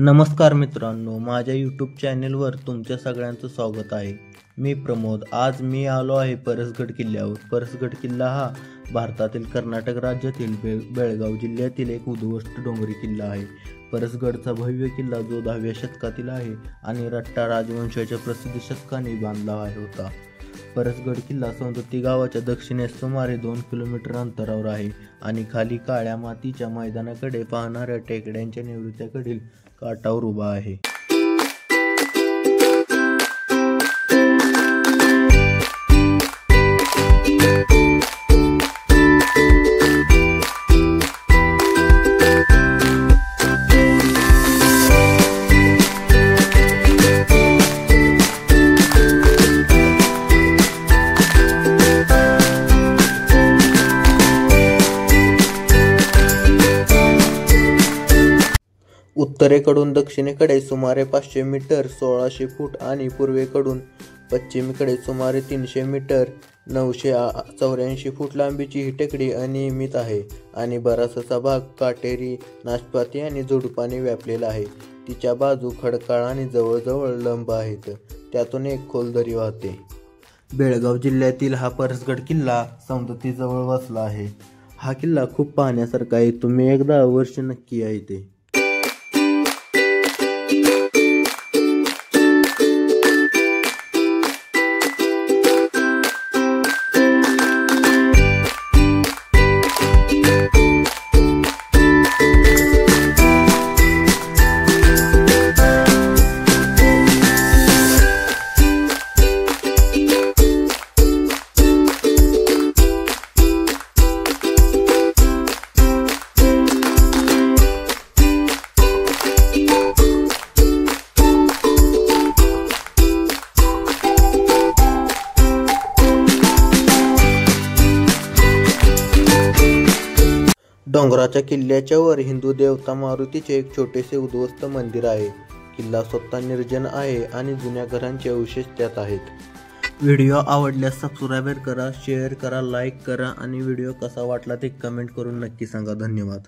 नमस्कार मित्रांनो, माझ्या यूट्यूब चॅनेलवर तुमच्या सगळ्यांचं स्वागत आहे। मी प्रमोद। आज मी आलो आहे परसगड किल्ल्यावर। परसगड किल्ला हा भारतातील कर्नाटक राज्यातील बेळगाव जिल्ह्यातील एक उद्ध्वस्त डोंगरी किल्ला आहे। परसगडचा भव्य किल्ला जो 10व्या शतकातील आहे आणि रट्टा राजवंशाच्या प्रसिद्ध शतकाने बांधला होता। परसगड किल्ला सौंदत्ती गावाच्या दक्षिणेस सुमारे 2 किलोमीटर अंतरावर आहे आणि खाली काळ्या मातीच्या मैदानाकडे पाहणाऱ्या टेकड्यांच्या निवृत्तीकडील काठावर उभा आहे। उत्तरेकडून दक्षिणेकडे सुमारे 500 मीटर 1600 फूट आणि पूर्वेकडून पश्चिमेकडे सुमारे 300 मीटर 984 फूट लांबीची ही टेकडी अनियमित आहे आणि बराचसा भाग काटेरी, नाशपाती आणि झुडपाने व्यापलेला आहे। तिच्या बाजू खडकाळ आणि जवळजवळ लंब आहेत, त्यातून एक खोल दरी वाहते। बेळगाव जिल्ह्यातील हा परसगड किल्ला सौंदत्तीजवळ वसला आहे। हा किल्ला खूप पाहण्यासारखा आहे, तुम्ही एकदा अवश्य नक्की या इथे। डोंगराच्या किल्ल्याच्या वर हिंदू देवता मारुतीचे एक छोटेसे उद्ध्वस्त मंदिर आहे। किल्ला स्वतः निर्जन आहे आणि जुन्या घरांचे अवशेष त्यात आहेत। व्हिडिओ आवडल्यास सबस्क्राईब करा, शेअर करा, लाईक करा आणि व्हिडिओ कसा वाटला ते कमेंट करून नक्की सांगा। धन्यवाद।